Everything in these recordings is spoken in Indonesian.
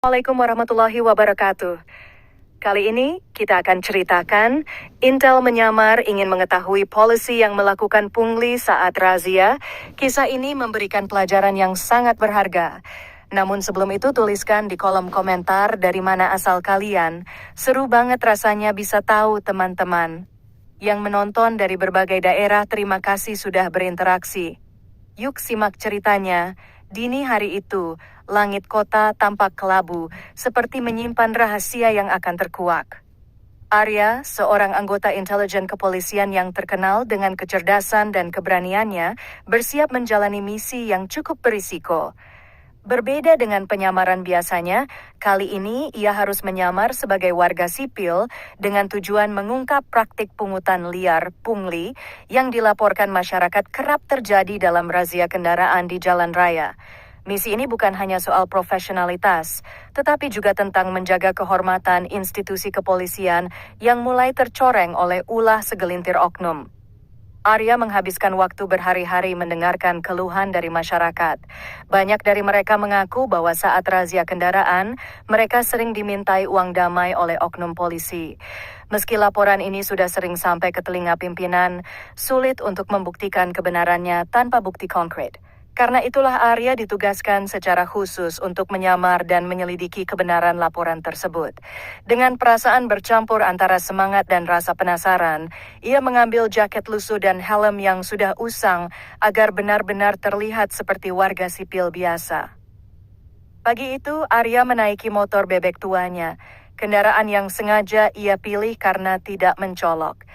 Assalamualaikum warahmatullahi wabarakatuh. Kali ini kita akan ceritakan Intel menyamar ingin mengetahui polisi yang melakukan pungli saat razia. Kisah ini memberikan pelajaran yang sangat berharga. Namun sebelum itu tuliskan di kolom komentar dari mana asal kalian. Seru banget rasanya bisa tahu teman-teman. Yang menonton dari berbagai daerah, terima kasih sudah berinteraksi. Yuk simak ceritanya. Dini hari itu, langit kota tampak kelabu, seperti menyimpan rahasia yang akan terkuak. Arya, seorang anggota intelijen kepolisian yang terkenal dengan kecerdasan dan keberaniannya, bersiap menjalani misi yang cukup berisiko. Berbeda dengan penyamaran biasanya, kali ini ia harus menyamar sebagai warga sipil dengan tujuan mengungkap praktik pungutan liar pungli yang dilaporkan masyarakat kerap terjadi dalam razia kendaraan di jalan raya. Misi ini bukan hanya soal profesionalitas, tetapi juga tentang menjaga kehormatan institusi kepolisian yang mulai tercoreng oleh ulah segelintir oknum. Arya menghabiskan waktu berhari-hari mendengarkan keluhan dari masyarakat. Banyak dari mereka mengaku bahwa saat razia kendaraan, mereka sering dimintai uang damai oleh oknum polisi. Meski laporan ini sudah sering sampai ke telinga pimpinan, sulit untuk membuktikan kebenarannya tanpa bukti konkret. Karena itulah Arya ditugaskan secara khusus untuk menyamar dan menyelidiki kebenaran laporan tersebut. Dengan perasaan bercampur antara semangat dan rasa penasaran, ia mengambil jaket lusuh dan helm yang sudah usang agar benar-benar terlihat seperti warga sipil biasa. Pagi itu, Arya menaiki motor bebek tuanya, kendaraan yang sengaja ia pilih karena tidak mencolok.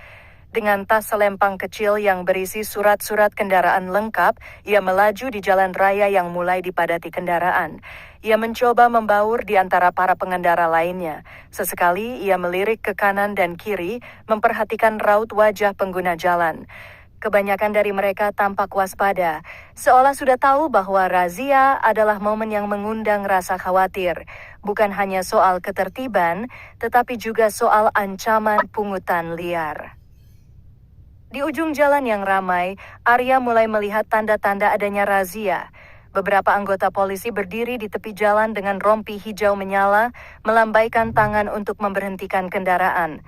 Dengan tas selempang kecil yang berisi surat-surat kendaraan lengkap, ia melaju di jalan raya yang mulai dipadati kendaraan. Ia mencoba membaur di antara para pengendara lainnya. Sesekali ia melirik ke kanan dan kiri, memperhatikan raut wajah pengguna jalan. Kebanyakan dari mereka tampak waspada, seolah sudah tahu bahwa razia adalah momen yang mengundang rasa khawatir. Bukan hanya soal ketertiban, tetapi juga soal ancaman pungutan liar. Di ujung jalan yang ramai, Arya mulai melihat tanda-tanda adanya razia. Beberapa anggota polisi berdiri di tepi jalan dengan rompi hijau menyala, melambaikan tangan untuk memberhentikan kendaraan.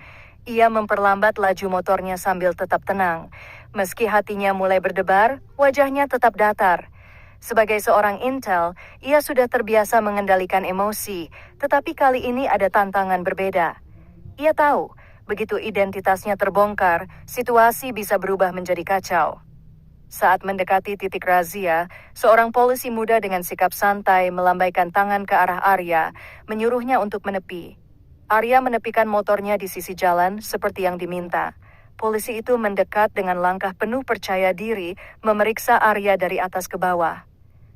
Ia memperlambat laju motornya sambil tetap tenang. Meski hatinya mulai berdebar, wajahnya tetap datar. Sebagai seorang intel, ia sudah terbiasa mengendalikan emosi, tetapi kali ini ada tantangan berbeda. Ia tahu, begitu identitasnya terbongkar, situasi bisa berubah menjadi kacau. Saat mendekati titik razia, seorang polisi muda dengan sikap santai melambaikan tangan ke arah Arya, menyuruhnya untuk menepi. Arya menepikan motornya di sisi jalan seperti yang diminta. Polisi itu mendekat dengan langkah penuh percaya diri, memeriksa Arya dari atas ke bawah.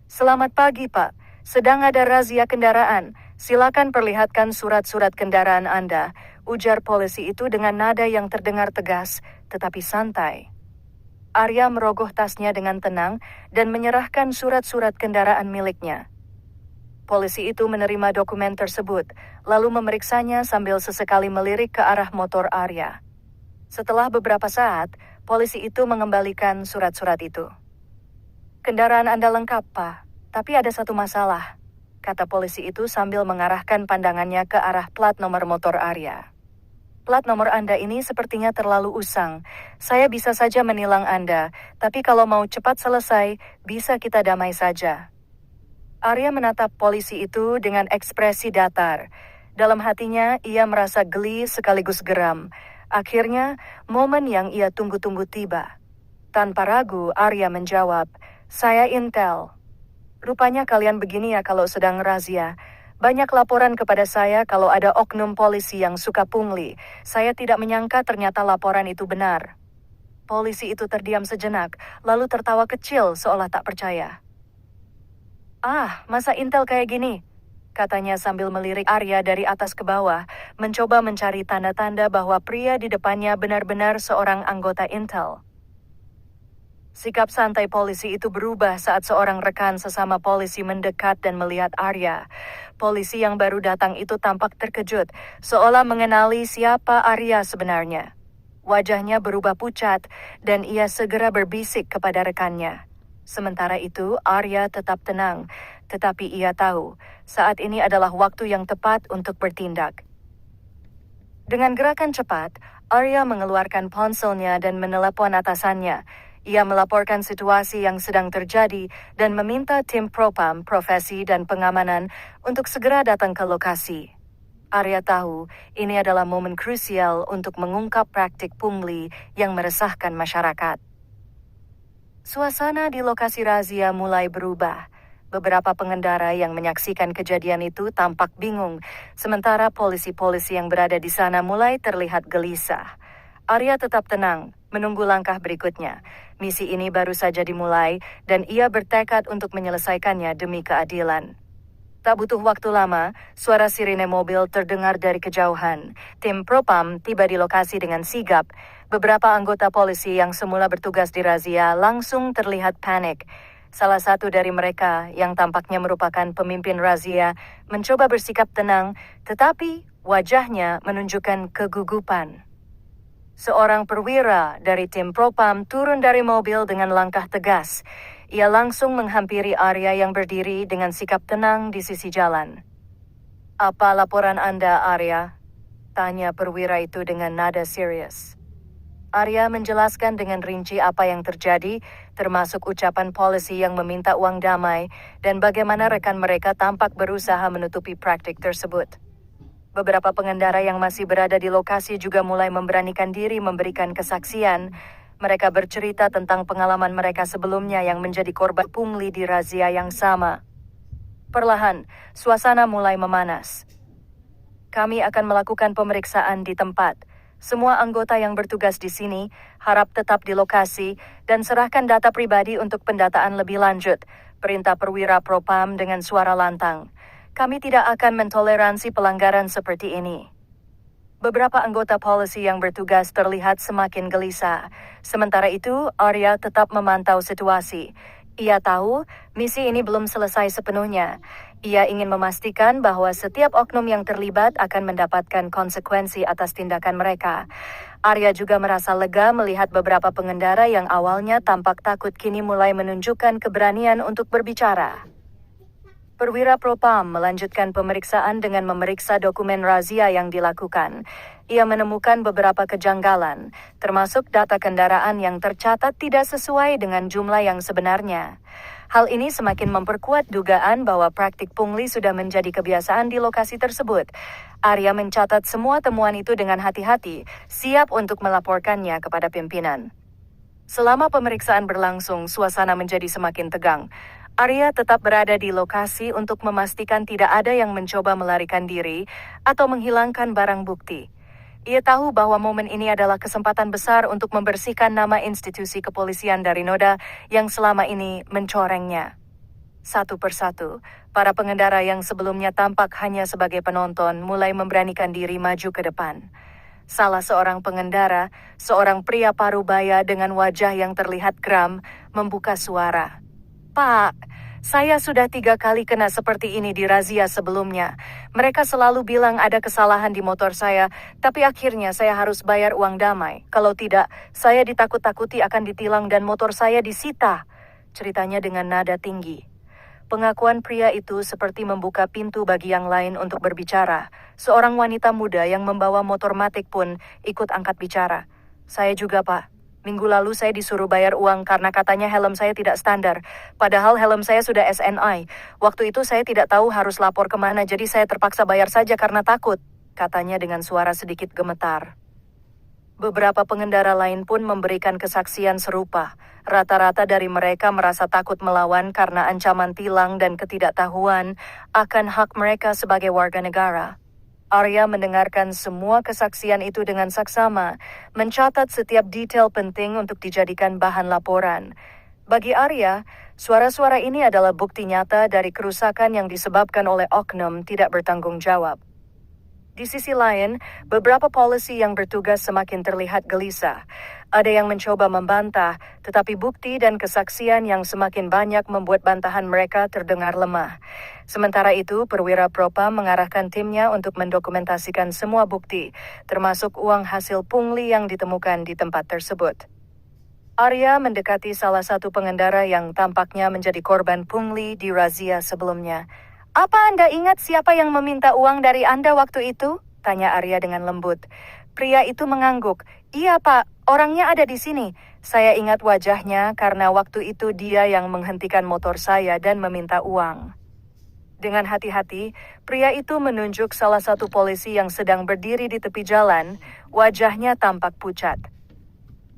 "Selamat pagi, Pak. Sedang ada razia kendaraan. Silakan perlihatkan surat-surat kendaraan Anda," ujar polisi itu dengan nada yang terdengar tegas, tetapi santai. Arya merogoh tasnya dengan tenang dan menyerahkan surat-surat kendaraan miliknya. Polisi itu menerima dokumen tersebut, lalu memeriksanya sambil sesekali melirik ke arah motor Arya. Setelah beberapa saat, polisi itu mengembalikan surat-surat itu. "Kendaraan Anda lengkap, Pak, tapi ada satu masalah," kata polisi itu sambil mengarahkan pandangannya ke arah plat nomor motor Arya. "Plat nomor Anda ini sepertinya terlalu usang. Saya bisa saja menilang Anda, tapi kalau mau cepat selesai, bisa kita damai saja." Arya menatap polisi itu dengan ekspresi datar. Dalam hatinya, ia merasa geli sekaligus geram. Akhirnya, momen yang ia tunggu-tunggu tiba. Tanpa ragu, Arya menjawab, "Saya Intel. Rupanya kalian begini ya kalau sedang razia. Banyak laporan kepada saya kalau ada oknum polisi yang suka pungli. Saya tidak menyangka ternyata laporan itu benar." Polisi itu terdiam sejenak, lalu tertawa kecil seolah tak percaya. "Ah, masa Intel kayak gini?" katanya sambil melirik Arya dari atas ke bawah, mencoba mencari tanda-tanda bahwa pria di depannya benar-benar seorang anggota Intel. Sikap santai polisi itu berubah saat seorang rekan sesama polisi mendekat dan melihat Arya. Polisi yang baru datang itu tampak terkejut, seolah mengenali siapa Arya sebenarnya. Wajahnya berubah pucat, dan ia segera berbisik kepada rekannya, Sementara itu, Arya tetap tenang, tetapi ia tahu saat ini adalah waktu yang tepat untuk bertindak. Dengan gerakan cepat, Arya mengeluarkan ponselnya dan menelepon atasannya. Ia melaporkan situasi yang sedang terjadi dan meminta tim propam, profesi, dan pengamanan untuk segera datang ke lokasi. Arya tahu ini adalah momen krusial untuk mengungkap praktik pungli yang meresahkan masyarakat. Suasana di lokasi razia mulai berubah. Beberapa pengendara yang menyaksikan kejadian itu tampak bingung, sementara polisi-polisi yang berada di sana mulai terlihat gelisah. Arya tetap tenang, menunggu langkah berikutnya. Misi ini baru saja dimulai, dan ia bertekad untuk menyelesaikannya demi keadilan. Tak butuh waktu lama, suara sirine mobil terdengar dari kejauhan. Tim propam tiba di lokasi dengan sigap. Beberapa anggota polisi yang semula bertugas di razia langsung terlihat panik. Salah satu dari mereka, yang tampaknya merupakan pemimpin razia, mencoba bersikap tenang, tetapi wajahnya menunjukkan kegugupan. Seorang perwira dari tim propam turun dari mobil dengan langkah tegas. Ia langsung menghampiri Arya yang berdiri dengan sikap tenang di sisi jalan. "Apa laporan Anda, Arya?" tanya perwira itu dengan nada serius. Arya menjelaskan dengan rinci apa yang terjadi, termasuk ucapan polisi yang meminta uang damai, dan bagaimana rekan mereka tampak berusaha menutupi praktik tersebut. Beberapa pengendara yang masih berada di lokasi juga mulai memberanikan diri memberikan kesaksian. Mereka bercerita tentang pengalaman mereka sebelumnya yang menjadi korban pungli di razia yang sama. Perlahan, suasana mulai memanas. "Kami akan melakukan pemeriksaan di tempat. Semua anggota yang bertugas di sini harap tetap di lokasi dan serahkan data pribadi untuk pendataan lebih lanjut," perintah perwira propam dengan suara lantang. "Kami tidak akan mentoleransi pelanggaran seperti ini." Beberapa anggota polisi yang bertugas terlihat semakin gelisah. Sementara itu, Arya tetap memantau situasi. Ia tahu misi ini belum selesai sepenuhnya. Ia ingin memastikan bahwa setiap oknum yang terlibat akan mendapatkan konsekuensi atas tindakan mereka. Arya juga merasa lega melihat beberapa pengendara yang awalnya tampak takut kini mulai menunjukkan keberanian untuk berbicara. Perwira propam melanjutkan pemeriksaan dengan memeriksa dokumen razia yang dilakukan. Ia menemukan beberapa kejanggalan, termasuk data kendaraan yang tercatat tidak sesuai dengan jumlah yang sebenarnya. Hal ini semakin memperkuat dugaan bahwa praktik pungli sudah menjadi kebiasaan di lokasi tersebut. Arya mencatat semua temuan itu dengan hati-hati, siap untuk melaporkannya kepada pimpinan. Selama pemeriksaan berlangsung, suasana menjadi semakin tegang. Arya tetap berada di lokasi untuk memastikan tidak ada yang mencoba melarikan diri atau menghilangkan barang bukti. Ia tahu bahwa momen ini adalah kesempatan besar untuk membersihkan nama institusi kepolisian dari noda yang selama ini mencorengnya. Satu persatu, para pengendara yang sebelumnya tampak hanya sebagai penonton mulai memberanikan diri maju ke depan. Salah seorang pengendara, seorang pria parubaya dengan wajah yang terlihat geram, membuka suara. "Pak, saya sudah 3 kali kena seperti ini di razia sebelumnya. Mereka selalu bilang ada kesalahan di motor saya, tapi akhirnya saya harus bayar uang damai. Kalau tidak, saya ditakut-takuti akan ditilang dan motor saya disita," ceritanya dengan nada tinggi. Pengakuan pria itu seperti membuka pintu bagi yang lain untuk berbicara. Seorang wanita muda yang membawa motor matic pun ikut angkat bicara. "Saya juga, Pak. Minggu lalu saya disuruh bayar uang karena katanya helm saya tidak standar. Padahal helm saya sudah SNI. Waktu itu saya tidak tahu harus lapor kemana, jadi saya terpaksa bayar saja karena takut," katanya dengan suara sedikit gemetar. Beberapa pengendara lain pun memberikan kesaksian serupa. Rata-rata dari mereka merasa takut melawan karena ancaman tilang dan ketidaktahuan akan hak mereka sebagai warga negara. Arya mendengarkan semua kesaksian itu dengan saksama, mencatat setiap detail penting untuk dijadikan bahan laporan. Bagi Arya, suara-suara ini adalah bukti nyata dari kerusakan yang disebabkan oleh oknum tidak bertanggung jawab. Di sisi lain, beberapa polisi yang bertugas semakin terlihat gelisah. Ada yang mencoba membantah, tetapi bukti dan kesaksian yang semakin banyak membuat bantahan mereka terdengar lemah. Sementara itu, perwira propam mengarahkan timnya untuk mendokumentasikan semua bukti, termasuk uang hasil pungli yang ditemukan di tempat tersebut. Arya mendekati salah satu pengendara yang tampaknya menjadi korban pungli di razia sebelumnya. "Apa Anda ingat siapa yang meminta uang dari Anda waktu itu?" tanya Arya dengan lembut. Pria itu mengangguk. "Iya Pak, orangnya ada di sini. Saya ingat wajahnya karena waktu itu dia yang menghentikan motor saya dan meminta uang." Dengan hati-hati, pria itu menunjuk salah satu polisi yang sedang berdiri di tepi jalan. Wajahnya tampak pucat.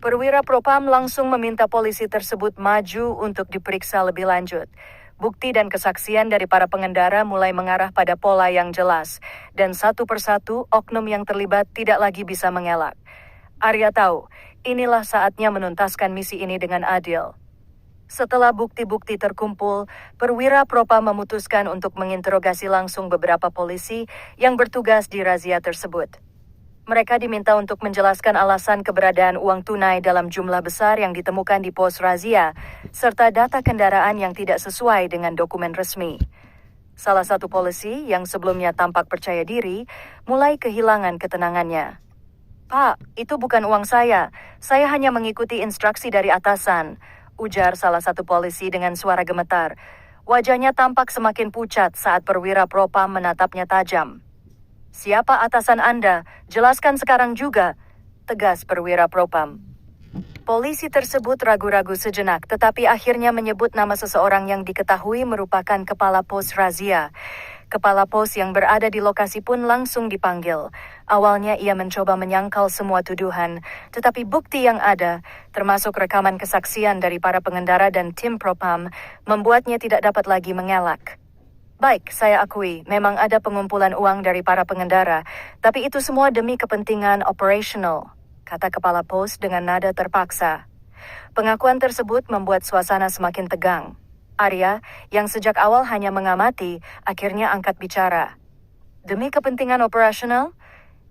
Perwira Propam langsung meminta polisi tersebut maju untuk diperiksa lebih lanjut. Bukti dan kesaksian dari para pengendara mulai mengarah pada pola yang jelas, dan satu persatu oknum yang terlibat tidak lagi bisa mengelak. Arya tahu, inilah saatnya menuntaskan misi ini dengan adil. Setelah bukti-bukti terkumpul, perwira Propam memutuskan untuk menginterogasi langsung beberapa polisi yang bertugas di razia tersebut. Mereka diminta untuk menjelaskan alasan keberadaan uang tunai dalam jumlah besar yang ditemukan di pos razia, serta data kendaraan yang tidak sesuai dengan dokumen resmi. Salah satu polisi yang sebelumnya tampak percaya diri, mulai kehilangan ketenangannya. "Pak, itu bukan uang saya. Saya hanya mengikuti instruksi dari atasan," ujar salah satu polisi dengan suara gemetar. Wajahnya tampak semakin pucat saat perwira Propam menatapnya tajam. "Siapa atasan Anda? Jelaskan sekarang juga," tegas perwira Propam. Polisi tersebut ragu-ragu sejenak, tetapi akhirnya menyebut nama seseorang yang diketahui merupakan kepala pos razia. Kepala pos yang berada di lokasi pun langsung dipanggil. Awalnya ia mencoba menyangkal semua tuduhan, tetapi bukti yang ada, termasuk rekaman kesaksian dari para pengendara dan tim Propam, membuatnya tidak dapat lagi mengelak. "Baik, saya akui, memang ada pengumpulan uang dari para pengendara, tapi itu semua demi kepentingan operasional," kata kepala pos dengan nada terpaksa. Pengakuan tersebut membuat suasana semakin tegang. Arya, yang sejak awal hanya mengamati, akhirnya angkat bicara. "Demi kepentingan operasional?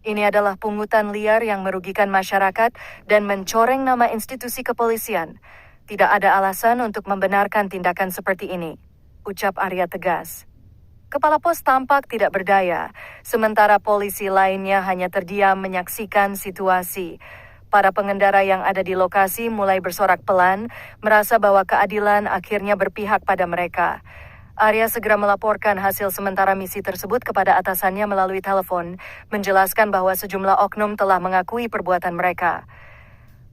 Ini adalah pungutan liar yang merugikan masyarakat dan mencoreng nama institusi kepolisian. Tidak ada alasan untuk membenarkan tindakan seperti ini," ucap Arya tegas. Kepala pos tampak tidak berdaya, sementara polisi lainnya hanya terdiam menyaksikan situasi. Para pengendara yang ada di lokasi mulai bersorak pelan, merasa bahwa keadilan akhirnya berpihak pada mereka. Arya segera melaporkan hasil sementara misi tersebut kepada atasannya melalui telepon, menjelaskan bahwa sejumlah oknum telah mengakui perbuatan mereka.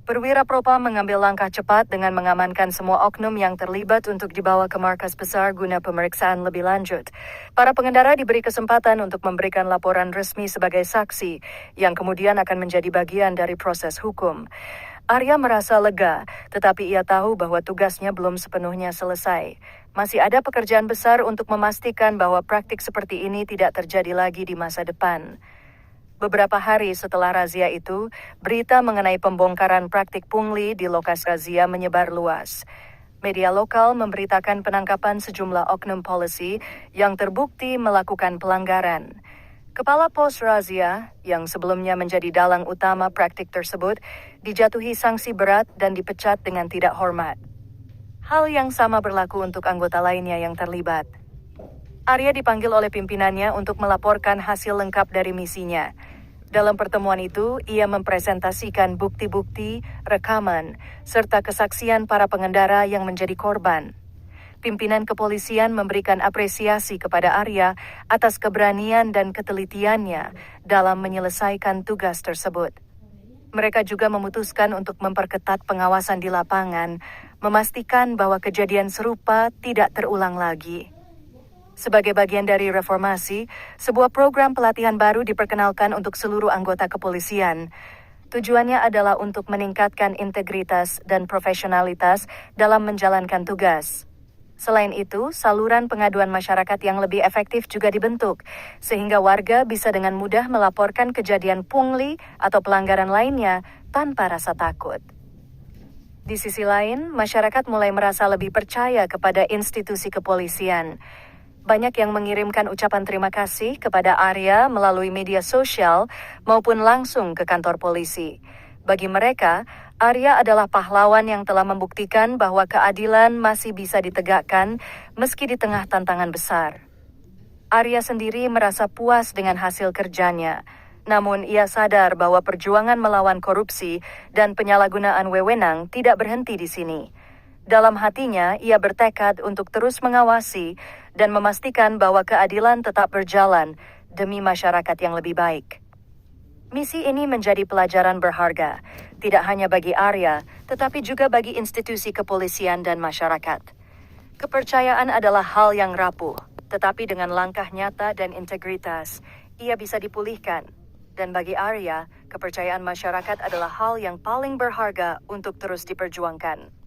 Perwira Propam mengambil langkah cepat dengan mengamankan semua oknum yang terlibat untuk dibawa ke markas besar guna pemeriksaan lebih lanjut. Para pengendara diberi kesempatan untuk memberikan laporan resmi sebagai saksi, yang kemudian akan menjadi bagian dari proses hukum. Arya merasa lega, tetapi ia tahu bahwa tugasnya belum sepenuhnya selesai. Masih ada pekerjaan besar untuk memastikan bahwa praktik seperti ini tidak terjadi lagi di masa depan. Beberapa hari setelah razia itu, berita mengenai pembongkaran praktik pungli di lokasi razia menyebar luas. Media lokal memberitakan penangkapan sejumlah oknum polisi yang terbukti melakukan pelanggaran. Kepala pos razia, yang sebelumnya menjadi dalang utama praktik tersebut, dijatuhi sanksi berat dan dipecat dengan tidak hormat. Hal yang sama berlaku untuk anggota lainnya yang terlibat. Arya dipanggil oleh pimpinannya untuk melaporkan hasil lengkap dari misinya. Dalam pertemuan itu, ia mempresentasikan bukti-bukti, rekaman, serta kesaksian para pengendara yang menjadi korban. Pimpinan kepolisian memberikan apresiasi kepada Arya atas keberanian dan ketelitiannya dalam menyelesaikan tugas tersebut. Mereka juga memutuskan untuk memperketat pengawasan di lapangan, memastikan bahwa kejadian serupa tidak terulang lagi. Sebagai bagian dari reformasi, sebuah program pelatihan baru diperkenalkan untuk seluruh anggota kepolisian. Tujuannya adalah untuk meningkatkan integritas dan profesionalitas dalam menjalankan tugas. Selain itu, saluran pengaduan masyarakat yang lebih efektif juga dibentuk, sehingga warga bisa dengan mudah melaporkan kejadian pungli atau pelanggaran lainnya tanpa rasa takut. Di sisi lain, masyarakat mulai merasa lebih percaya kepada institusi kepolisian. Banyak yang mengirimkan ucapan terima kasih kepada Arya melalui media sosial maupun langsung ke kantor polisi. Bagi mereka, Arya adalah pahlawan yang telah membuktikan bahwa keadilan masih bisa ditegakkan meski di tengah tantangan besar. Arya sendiri merasa puas dengan hasil kerjanya. Namun ia sadar bahwa perjuangan melawan korupsi dan penyalahgunaan wewenang tidak berhenti di sini. Dalam hatinya, ia bertekad untuk terus mengawasi dan memastikan bahwa keadilan tetap berjalan demi masyarakat yang lebih baik. Misi ini menjadi pelajaran berharga, tidak hanya bagi Arya, tetapi juga bagi institusi kepolisian dan masyarakat. Kepercayaan adalah hal yang rapuh, tetapi dengan langkah nyata dan integritas, ia bisa dipulihkan. Dan bagi Arya, kepercayaan masyarakat adalah hal yang paling berharga untuk terus diperjuangkan.